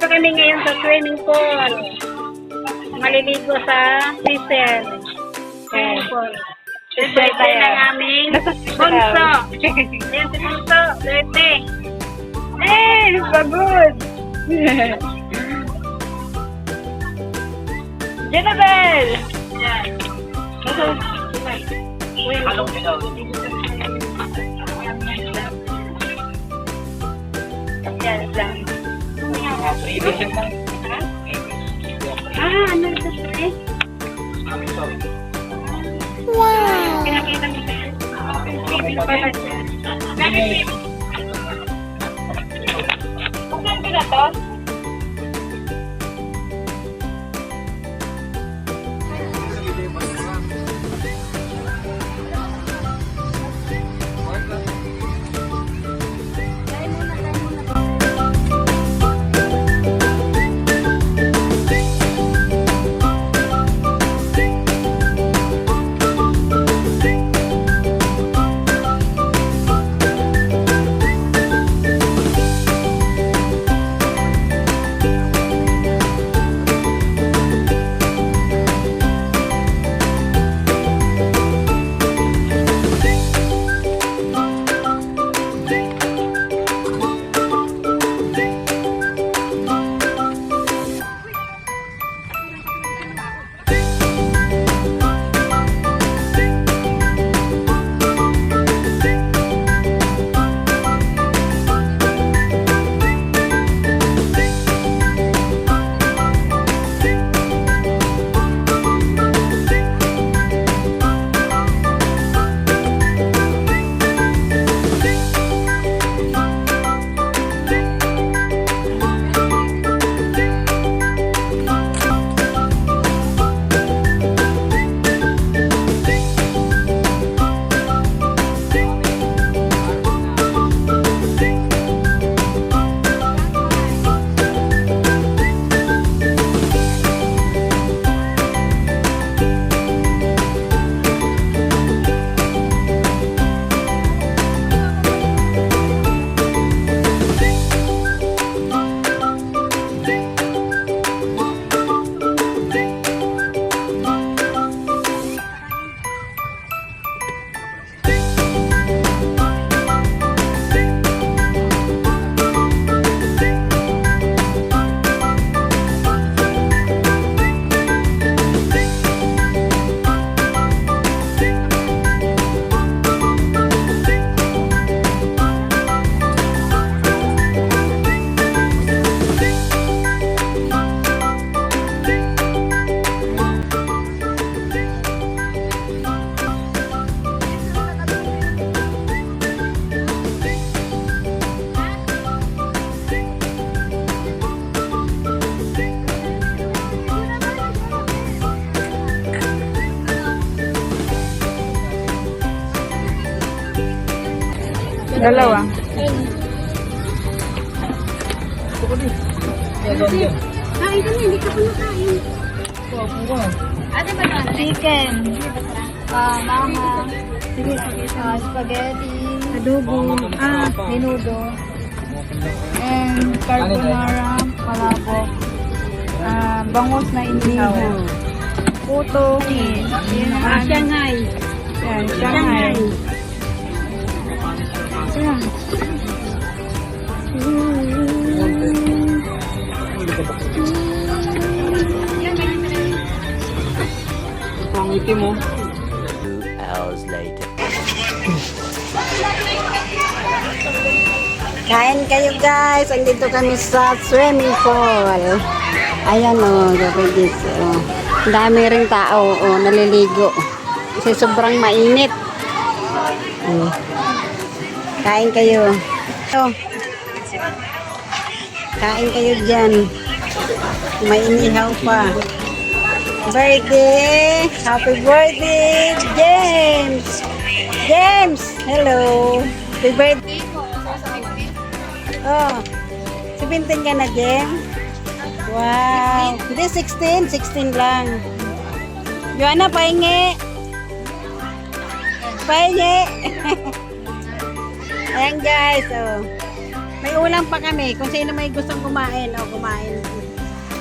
kami ngayon sa swimming pool. Maliligo sa season. Swimming pool. Birthday ng aming bunso. Ayan si bunso. Birthday. Eh, pagod. Jenabel! Yan. Yan lang. Ano ito eh? Wow! Pinakita mo siya. Pala siya. Kung saan na to? Dalawa. Kain ka na, hindi ka pa nakain. Ano ba ito? Chicken. Mama. Sige. Spaghetti. Adobo. Menudo. And carbonara. Palabok. Bangus na inihaw. Puto. Shanghai. Yan, Shanghai. Yan. Ang ngiti mo. 2 hours later. Kain kayo guys. Andito kami sa swimming pool. Ayan o, Gabriel. Ang dami ring tao. Naliligo. Kasi sobrang mainit. Kain kayo. Kain kayo dyan. May inihaw pa. Birthday! Happy birthday, James! James! Hello! Happy birthday! Oh, 17 ka na, James? Wow! Hindi, 16. 16 lang. Joanna, pahingi! Pahingi! Ayan guys, oh. May ulam pa kami. Kung sino may gustong kumain, o kumain.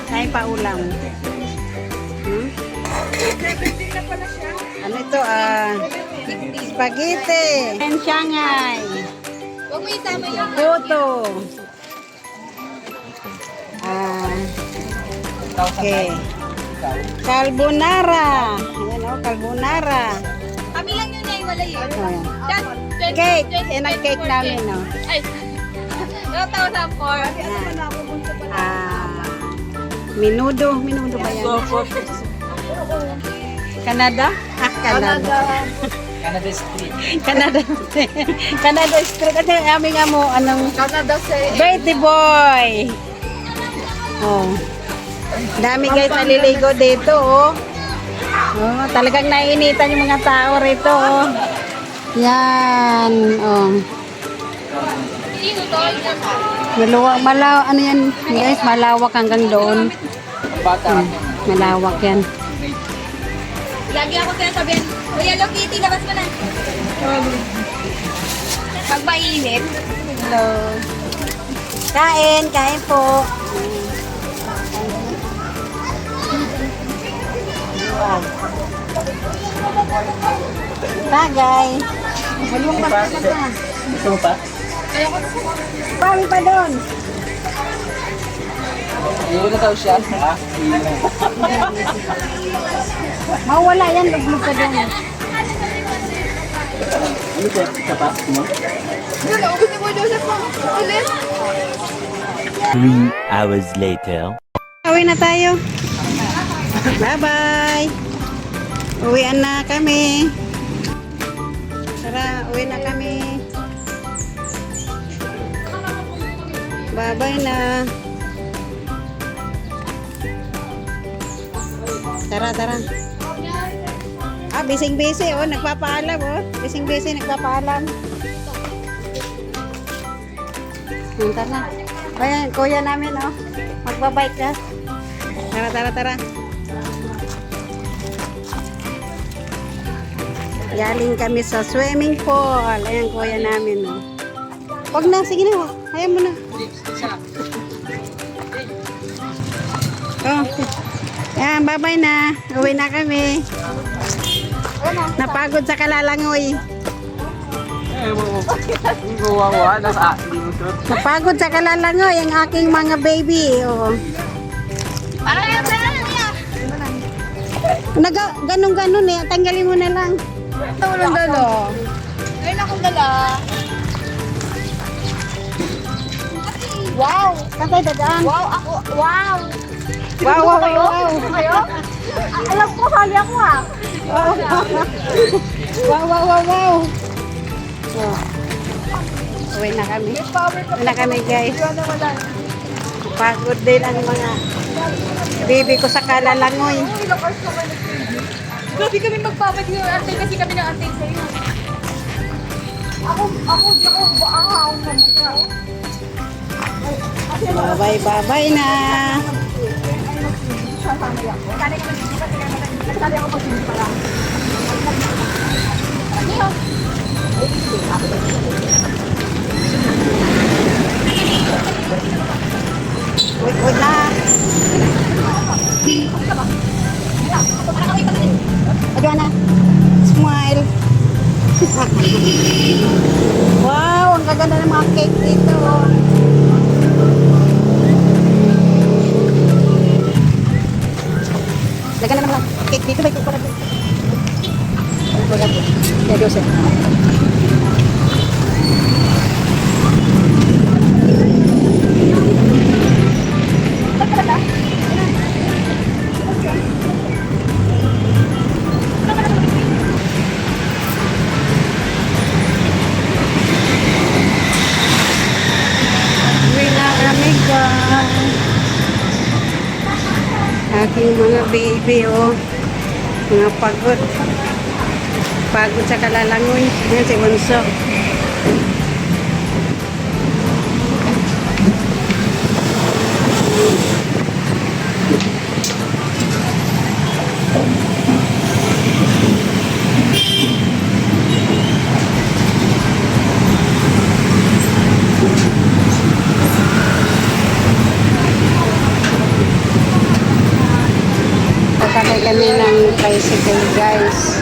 Kain pa ulam. Hmm? Ano ito? Spaghetti. And Shanghai. Huwag mo itama yung Puto. Okay. Carbonara. Ayan o, carbonara. Kami lang yun ay wala yun. Ayan. That, Cake. Yan ang cake namin, no? Ay, 2004. Minudo. Minudo ba yan? Canada? Canada. Canada Street. Canada. Canada Street. Kasi aming amo, anong Canada say. birthday boy. Oh. Dami guys naliligo dito, oh. Oh, talagang naiinitan yung mga tao rito, oh. Yan, oh. Sino to? Ano yan, guys, malawak hanggang doon. Bata. Malawak yan. Lagi ako sinasabihan, Kuya Hello Kitty, labas mo na. Pag mainit. Hello. Kain po. Wow. Tagay. Halong pa na. Gusto mo pa? Pami pa doon. Iyon na daw siya. Ha? Mawala yan, luglog ka doon. Ano ba? Kapas mo? Yun, naubos ni Boy Joseph mo. Ulit. 3 hours later. Uwi na tayo. Bye-bye. Uwian na kami. Tara, uwi na kami. Bye-bye na. Tara. Bising-busy, oh. Nagpapaalam, oh. Bising-busy, nagpapaalam. Tara. Ayan, kuya namin, oh. Magbabike ka. Tara. Galing kami sa swimming pool. Ayan, kuya namin, oh. Wag na, sige na, oh. Ayan mo na. Oh. Ayan, bye-bye na. Uwi na kami. Napagod sa kalalangoy. Napagod sa kalalangoy ang aking mga baby. Oh. Parang yan, Ganun eh. Tanggalin mo na lang. Walang dala. Ngayon akong dala. Wow! Tatay, dadaan. Wow! Ako! Wow! Wow. Kayo? Alam ko, sali ako ah. Wow. Oh. Uwi na kami. Uwi na kami, guys. Pagod din ang mga baby ko sa kalalangoy. Grabe kami magpapag yung antay kasi kami ng antay sa'yo. Ako, di ako baahaw na muna. Bye-bye na. Sabi ako pag-ibig pala. Wait na. Aduh na. Smile. Wow, ang gaganda ng mga cake dito. Lagyan na naman cake dito. May cake pa dito. Ya, Joseph. Aking mga baby, oh. Mga pagod. Pagod sa kalalangoy. Yan si Bunso. tricycle, guys.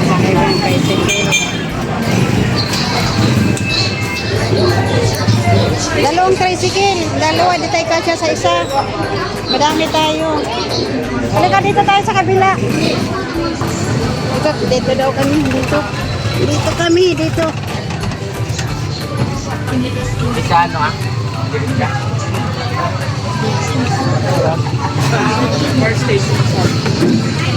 Sakay ng tricycle. Dalawang tricycle. Dalawa, di tayo kasya sa isa. Madami tayo. Halika dito tayo sa kabila. Dito daw kami. Dito. Dito kami. Dito. Hindi ka ano ah? Hindi ka. First station.